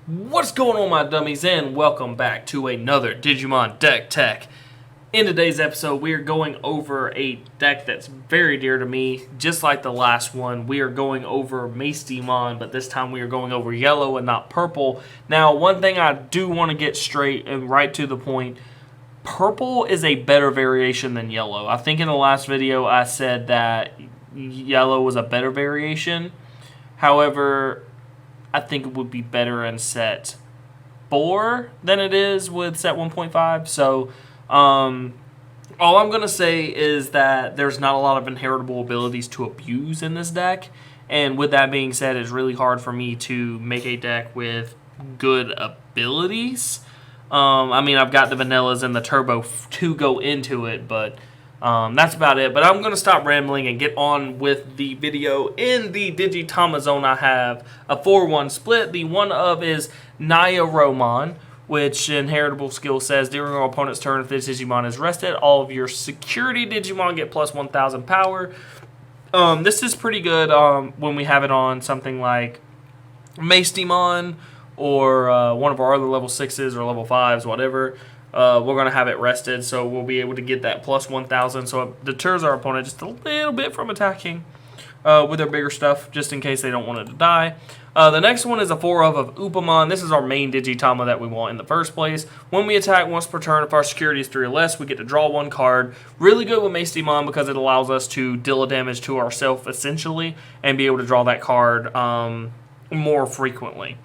What's going on, my dummies, and welcome back to another Digimon Deck Tech. In today's episode, we are going over a deck that's very dear to me, just like the last one. We are going over Mastemon, but this time we are going over yellow and not purple. Now, one thing I do want to get straight and right to the point, purple is a better variation than yellow. I think in the last video I said that yellow was a better variation. However, I think it would be better in set 4 than it is with set 1.5. So, all I'm going to say is that there's not a lot of inheritable abilities to abuse in this deck. And with that being said, it's really hard for me to make a deck with good abilities. I mean, I've got the vanillas and the turbo to go into it, but that's about it. But I'm going to stop rambling and get on with the video. In the Digitama zone, I have a 4-1 split. The one of is Unimon, which inheritable skill says during your opponent's turn, if this Digimon is rested, all of your security Digimon get plus 1,000 power. This is pretty good when we have it on something like Mastemon or one of our other level 6s or level 5s, whatever. We're going to have it rested, so we'll be able to get that plus 1,000. So it deters our opponent just a little bit from attacking with their bigger stuff, just in case they don't want it to die. The next one is a 4 of Unimon. This is our main Digitama that we want in the first place. When we attack once per turn, if our security is 3 or less, we get to draw 1 card. Really good with Mastemon because it allows us to deal a damage to ourselves, essentially, and be able to draw that card more frequently.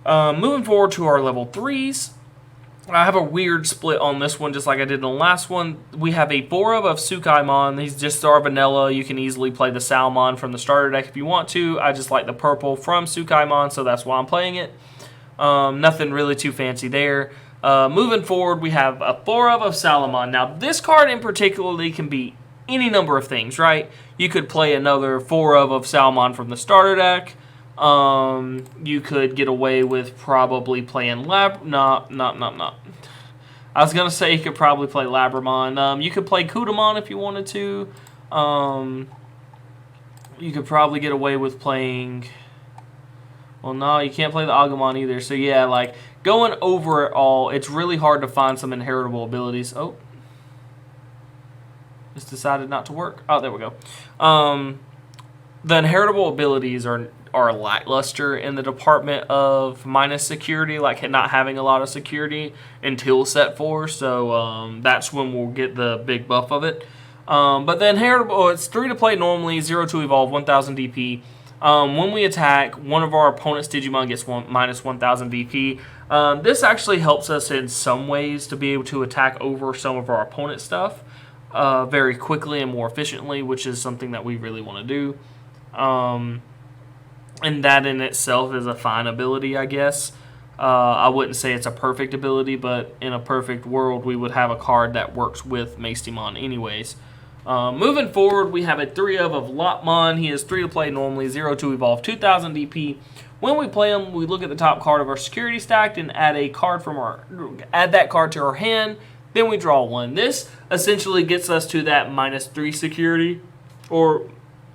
Moving forward to our level 3s. I have a weird split on this one, just like I did in the last one. We have a 4 of Sukaimon. He's just our vanilla. You can easily play the Salmon from the starter deck if you want to. I just like the purple from Sukaimon, so that's why I'm playing it. Nothing really too fancy there. Moving forward, we have a 4 of Salmon. Now, this card in particular can be any number of things, right? You could play another 4 of Salmon from the starter deck. You could get away with probably playing I was going to say you could probably play Labramon. You could play Kudamon if you wanted to. You could probably get away with playing... Well, no, you can't play the Agumon either. So, yeah, like, going over it all, it's really hard to find some inheritable abilities. Oh. This decided not to work. Oh, there we go. The inheritable abilities are lackluster in the department of minus security, like not having a lot of security until set 4, so that's when we'll get the big buff of it. But the inheritable, it's 3 to play normally, 0 to evolve, 1,000 DP. When we attack, one of our opponent's Digimon gets minus 1,000 DP. This actually helps us in some ways to be able to attack over some of our opponent's stuff very quickly and more efficiently, which is something that we really want to do. And that in itself is a fine ability, I guess. I wouldn't say it's a perfect ability, but in a perfect world, we would have a card that works with Mastemon anyways. Moving forward, we have a 3 of Lotmon. He is 3 to play normally, 0 to evolve, 2,000 DP. When we play him, we look at the top card of our security stack and add that card to our hand. Then we draw 1. This essentially gets us to that minus 3 security, or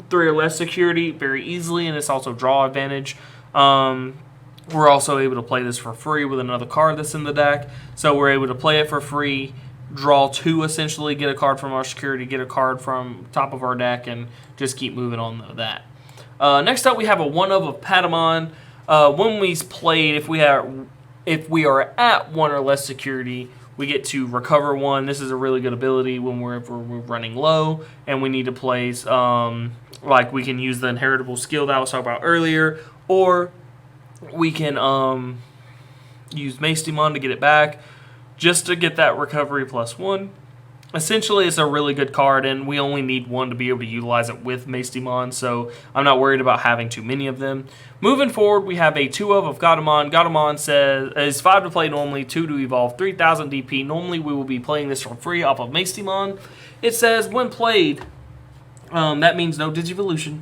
3 or less security very easily, and it's also draw advantage. We're also able to play this for free with another card that's in the deck. So we're able to play it for free, draw 2 essentially, get a card from our security, get a card from top of our deck, and just keep moving on to that. Next up, we have a 1 of Patamon. When we played, if we are at 1 or less security, we get to recover 1. This is a really good ability when we're running low and we need to place, like we can use the inheritable skill that I was talking about earlier, or we can use Mastemon to get it back just to get that recovery plus 1. Essentially, it's a really good card, and we only need 1 to be able to utilize it with Mastemon, so I'm not worried about having too many of them. Moving forward, we have a 2 of Gatomon. Gatomon is 5 to play normally, 2 to evolve, 3,000 DP. Normally, we will be playing this for free off of Mastemon. It says, when played, that means no Digivolution.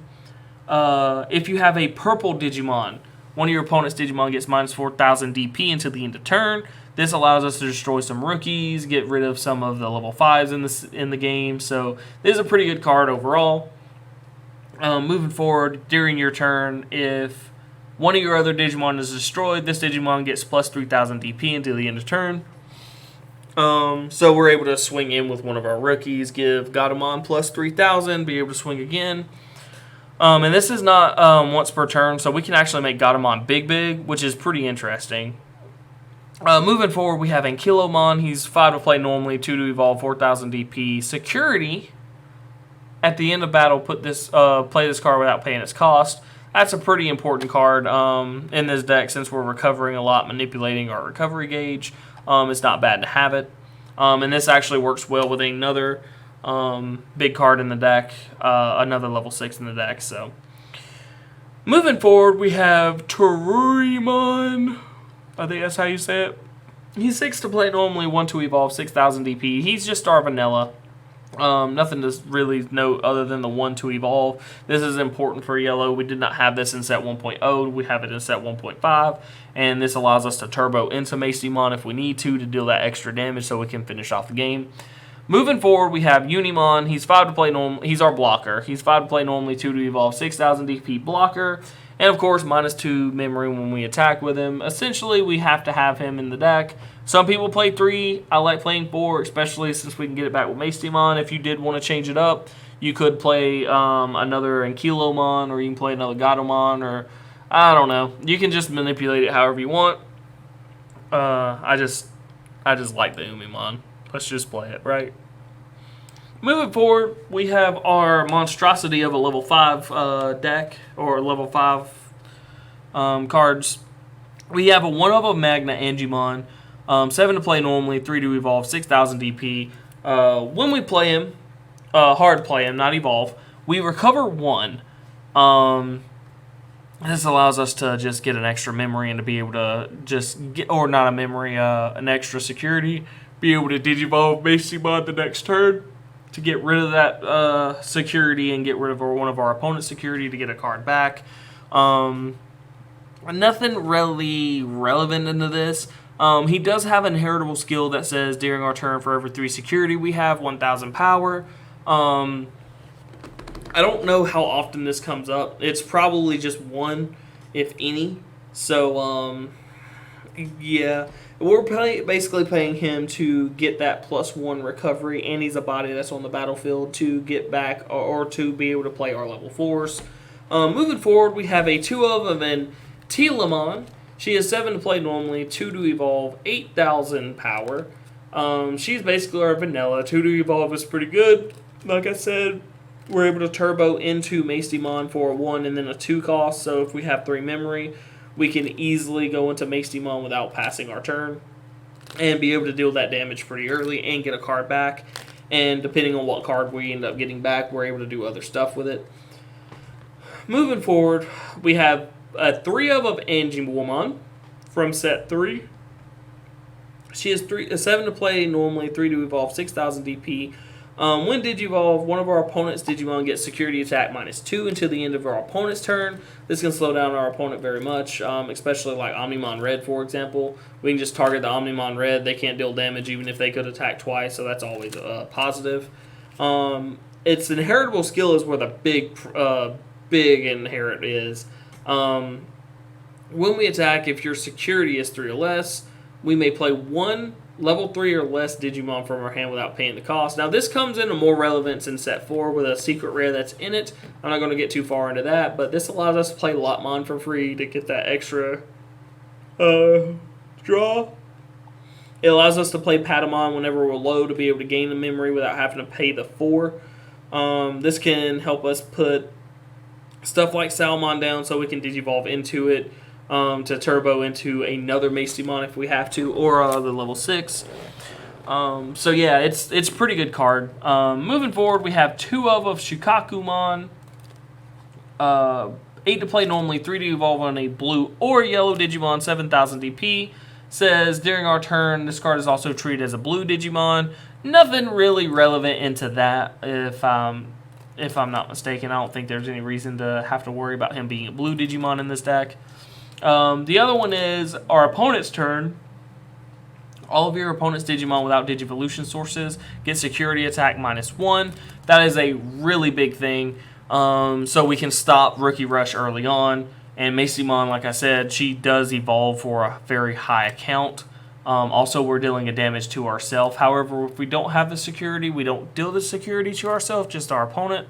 If you have a purple Digimon, one of your opponent's Digimon gets minus 4,000 DP until the end of turn. This allows us to destroy some rookies, get rid of some of the level 5s in the game. So this is a pretty good card overall. Moving forward, during your turn, if one of your other Digimon is destroyed, this Digimon gets plus 3,000 DP until the end of turn. So we're able to swing in with one of our rookies, give Godamon plus 3,000, be able to swing again. And this is not once per turn, so we can actually make Godamon big, which is pretty interesting. Moving forward, we have Ankylomon. He's 5 to play normally, 2 to evolve, 4,000 DP. Security. At the end of battle, play this card without paying its cost. That's a pretty important card in this deck since we're recovering a lot, manipulating our recovery gauge. It's not bad to have it. And this actually works well with another big card in the deck, another level 6 in the deck. So, moving forward, we have Unimon. I think that's how you say it. He's 6 to play normally, 1 to evolve, 6,000 DP. He's just our vanilla. Nothing to really note other than the 1 to evolve. This is important for yellow. We did not have this in set 1.0. We have it in set 1.5. And this allows us to turbo into Mastemon if we need to deal that extra damage so we can finish off the game. Moving forward, we have Unimon. He's 5 to play normal. He's our blocker. He's 5 to play normally, 2 to evolve, 6,000 DP blocker. And of course, -2 memory when we attack with him. Essentially, we have to have him in the deck. Some people play 3. I like playing 4, especially since we can get it back with Mastemon. If you did want to change it up, you could play another Ankylomon, or you can play another Godamon, or I don't know. You can just manipulate it however you want. I just like the Unimon. Let's just play it, right? Moving forward, we have our monstrosity of a level 5 deck, or level 5 cards. We have a 1-of Magna Angimon, 7 to play normally, 3 to evolve, 6,000 DP. When we play him, hard play him, not evolve, we recover 1. This allows us to just get an extra memory and to be able to just get, or not a memory, an extra security, be able to Digivolve Mastemon the next turn to get rid of that security and get rid of one of our opponent's security to get a card back. Nothing really relevant into this. He does have an inheritable skill that says during our turn for every 3 security we have 1,000 power. I don't know how often this comes up. It's probably just 1, if any. So, yeah. We're basically paying him to get that +1 recovery, and he's a body that's on the battlefield to get back or to be able to play our level 4s. Moving forward, we have a 2-of Untitled. She is 7 to play normally, 2 to evolve, 8,000 power. She's basically our vanilla. 2 to evolve is pretty good. Like I said, we're able to turbo into Mastemon for a 1 and then a 2 cost. So if we have 3 memory, we can easily go into Mastemon without passing our turn and be able to deal that damage pretty early and get a card back. And depending on what card we end up getting back, we're able to do other stuff with it. Moving forward, we have a 3-of Angimon from set 3. She is 7 to play normally, 3 to evolve, 6,000 DP. When Digivolve, one of our opponent's Digimon gets security attack -2 until the end of our opponent's turn. This can slow down our opponent very much, especially like Omnimon Red, for example. We can just target the Omnimon Red. They can't deal damage even if they could attack twice, so that's always positive. Its inheritable skill is where the big inherit is. When we attack, if your security is 3 or less, we may play 1 level 3 or less Digimon from our hand without paying the cost. Now, this comes into more relevance in set 4 with a secret rare that's in it. I'm not going to get too far into that, but this allows us to play Lotmon for free to get that extra draw. It allows us to play Patamon whenever we're low to be able to gain the memory without having to pay the 4. This can help us put stuff like Salmon down so we can Digivolve into it. To turbo into another Mastemon if we have to, or the level 6. So yeah, it's a pretty good card. Moving forward, we have 2-of Shukakumon. 8 to play normally, 3 to evolve on a blue or yellow Digimon, 7,000 DP. Says during our turn, this card is also treated as a blue Digimon. Nothing really relevant into that, if I'm not mistaken. I don't think there's any reason to have to worry about him being a blue Digimon in this deck. The other one is our opponent's turn. All of your opponent's Digimon without Digivolution sources get security attack -1. That is a really big thing. So we can stop Rookie Rush early on And Mastemon, like I said, she does evolve for a very high count. Also, we're dealing a damage to ourselves. However, if we don't have the security, we don't deal the security to ourselves, just our opponent.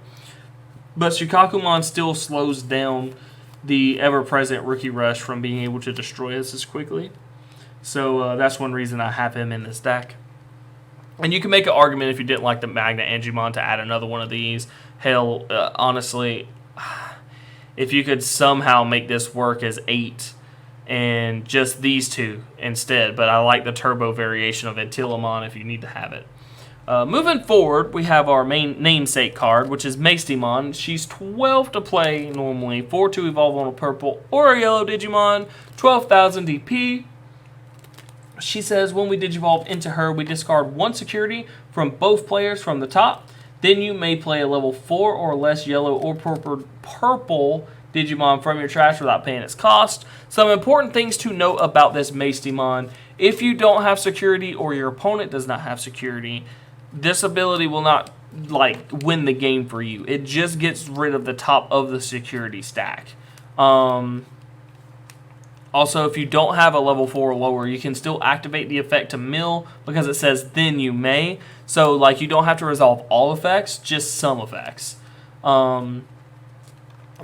But Shukakumon still slows down the ever-present Rookie Rush from being able to destroy us as quickly. So that's one reason I have him in this deck. And you can make an argument if you didn't like the Magna Angimon to add another one of these. Hell, honestly, if you could somehow make this work as 8 and just these 2 instead. But I like the turbo variation of Untitled if you need to have it. Moving forward, we have our main namesake card, which is Mastemon. She's 12 to play normally, 4 to evolve on a purple or a yellow Digimon, 12,000 DP. She says when we Digivolve into her, we discard 1 security from both players from the top. Then you may play a level 4 or less yellow or purple Digimon from your trash without paying its cost. Some important things to note about this Mastemon. If you don't have security or your opponent does not have security, this ability will not win the game for you. It just gets rid of the top of the security stack. Also, if you don't have a level 4 or lower, you can still activate the effect to mill because it says then you may. So you don't have to resolve all effects, just some effects.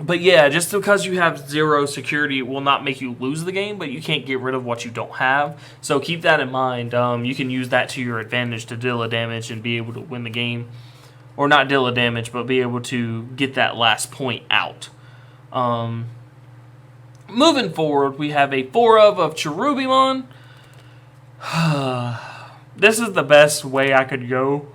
But yeah, just because you have 0 security will not make you lose the game, but you can't get rid of what you don't have. So keep that in mind. You can use that to your advantage to deal a damage and be able to win the game. Or not deal a damage, but be able to get that last point out. Moving forward, we have a 4 of Cherubimon. This is the best way I could go.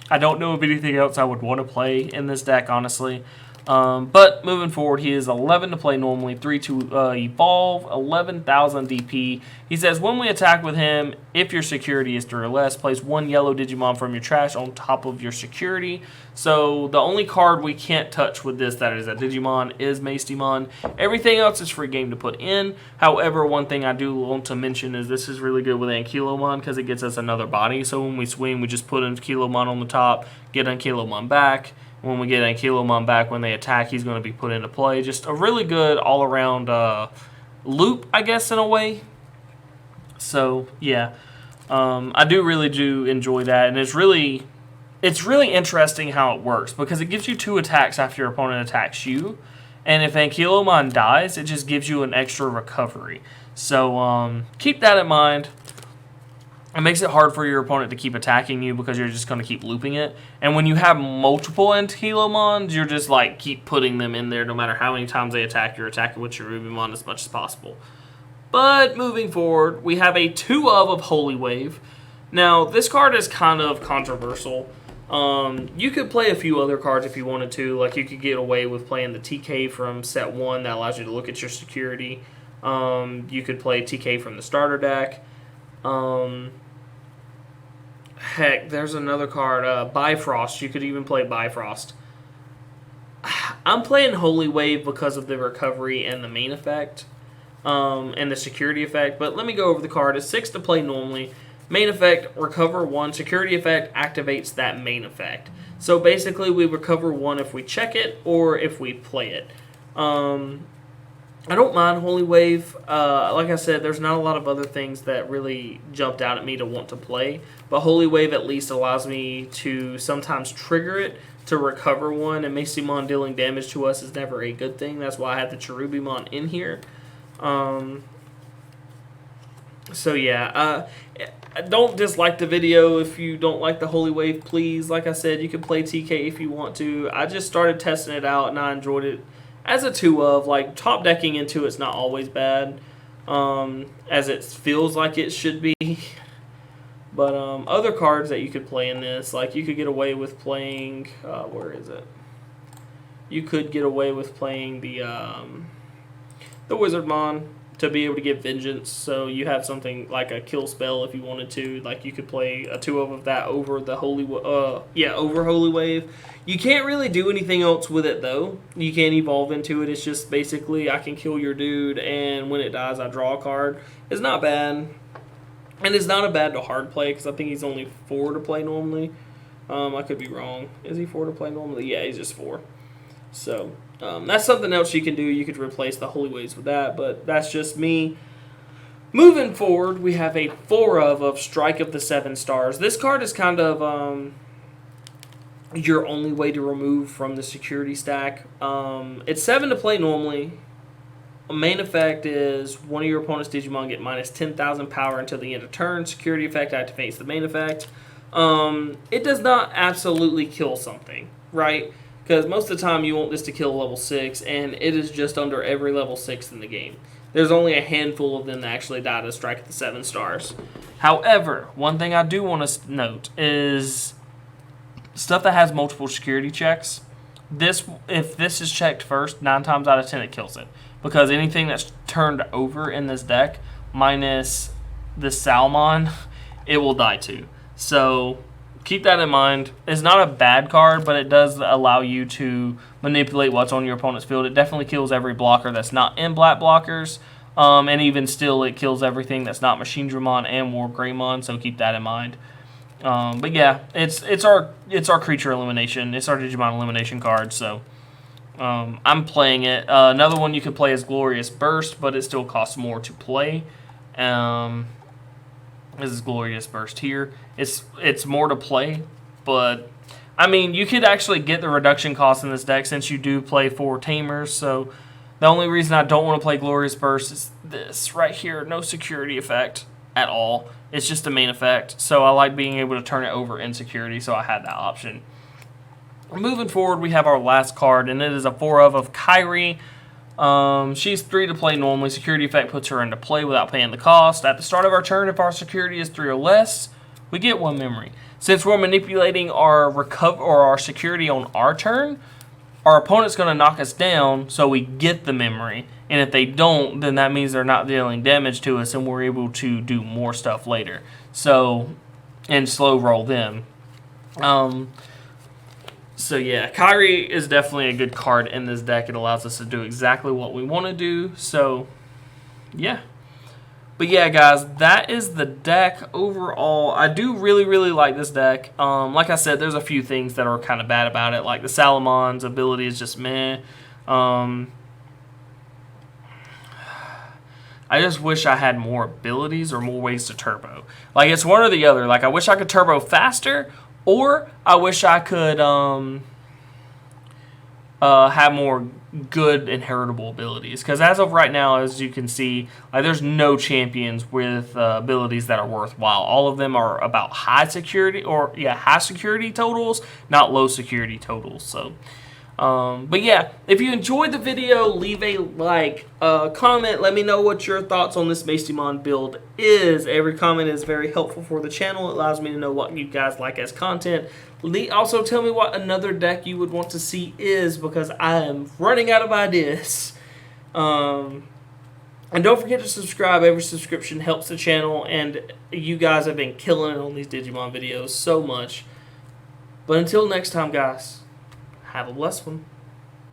I don't know of anything else I would want to play in this deck, honestly. But moving forward, he is 11 to play normally, 3 to evolve, 11,000 DP. He says when we attack with him, if your security is 3 or less, place 1 yellow Digimon from your trash on top of your security. So the only card we can't touch with this that is a Digimon is Mastemon. Everything else is free game to put in. However, one thing I do want to mention is this is really good with Ankylomon because it gets us another body. So when we swing, we just put Ankylomon on the top, get Ankylomon back. When we get Ankylomon back, when they attack, he's going to be put into play. Just a really good all-around loop, I guess, in a way. So, yeah. I really do enjoy that. And it's really interesting how it works. Because it gives you 2 attacks after your opponent attacks you. And if Ankylomon dies, it just gives you an extra recovery. So, keep that in mind. It makes it hard for your opponent to keep attacking you because you're just going to keep looping it. And when you have multiple Ankylomons, you're just keep putting them in there no matter how many times they attack. You're attacking with Cherubimon as much as possible. But moving forward, we have a 2 of Holy Wave. Now, this card is kind of controversial. You could play a few other cards if you wanted to. You could get away with playing the TK from set 1 that allows you to look at your security. You could play TK from the starter deck. Heck, there's another card, Bifrost. You could even play Bifrost. I'm playing Holy Wave because of the recovery and the main effect, and the security effect. But let me go over the card. It's 6 to play normally. Main effect, recover 1. Security effect activates that main effect. So basically, we recover 1 if we check it or if we play it. I don't mind Holy Wave. Like I said, there's not a lot of other things that really jumped out at me to want to play. But Holy Wave at least allows me to sometimes trigger it to recover 1. And Mastemon dealing damage to us is never a good thing. That's why I had the Cherubimon in here. So yeah, don't dislike the video if you don't like the Holy Wave, please. Like I said, you can play TK if you want to. I just started testing it out and I enjoyed it. As a 2 of, top decking into it's not always bad, as it feels like it should be. But other cards that you could play in this, you could get away with playing, where is it? You could get away with playing the Wizardmon to be able to get Vengeance. So you have something like a kill spell if you wanted to. You could play a 2 of that over the over Holy Wave. You can't really do anything else with it, though. You can't evolve into it. It's just basically I can kill your dude, and when it dies, I draw a card. It's not bad. And it's not a bad to hard play, because I think he's only 4 to play normally. I could be wrong. Is he 4 to play normally? Yeah, he's just 4. So, That's something else you can do. You could replace the Holy Waves with that, but that's just me. Moving forward, we have a 4 of Strike of the 7 Stars. This card is kind of your only way to remove from the security stack. It's 7 to play normally. A main effect is one of your opponent's Digimon get minus 10,000 power until the end of turn. Security effect activates the main effect. It does not absolutely kill something, right? Because most of the time you want this to kill level 6, and it is just under every level 6 in the game. There's only a handful of them that actually die to Strike at the 7 Stars. However, one thing I do want to note is stuff that has multiple security checks. If this is checked first, 9 times out of 10 it kills it. Because anything that's turned over in this deck, minus the Salmon, it will die too. So keep that in mind. It's not a bad card, but it does allow you to manipulate what's on your opponent's field. It definitely kills every blocker that's not in black blockers. And even still, it kills everything that's not Machine Dramon and War Greymon, so keep that in mind. But yeah, it's our creature elimination. It's our Digimon elimination card, so I'm playing it. Another one you could play is Glorious Burst, but it still costs more to play. This is Glorious Burst here. It's more to play, but I mean, you could actually get the reduction cost in this deck since you do play 4 Tamers, so the only reason I don't want to play Glorious Burst is this right here. No security effect at all. It's just a main effect, so I like being able to turn it over in security, so I had that option. Moving forward, we have our last card, and it is a 4 of Kairi. She's 3 to play normally. Security effect puts her into play without paying the cost. At the start of our turn, if our security is 3 or less, we get 1 memory. Since we're manipulating our security on our turn, our opponent's going to knock us down, so we get the memory. And if they don't, then that means they're not dealing damage to us, and we're able to do more stuff later. So, and slow roll them. So yeah, Kairi is definitely a good card in this deck. It allows us to do exactly what we want to do. So, yeah. But yeah, guys, that is the deck overall. I do really, really like this deck. Like I said, there's a few things that are kind of bad about it. Like the Salamon's ability is just meh. I just wish I had more abilities or more ways to turbo. Like, it's one or the other. Like, I wish I could turbo faster, or I wish I could have more good inheritable abilities. Because as of right now, as you can see, like, there's no champions with abilities that are worthwhile. All of them are about high security totals, not low security totals. So, but yeah, if you enjoyed the video, leave a like, comment. Let me know what your thoughts on this Mastemon build is. Every comment is very helpful for the channel. It allows me to know what you guys like as content. Also, tell me what another deck you would want to see is, because I am running out of ideas. And don't forget to subscribe. Every subscription helps the channel, and you guys have been killing it on these Digimon videos so much. But until next time, guys, have a blessed one.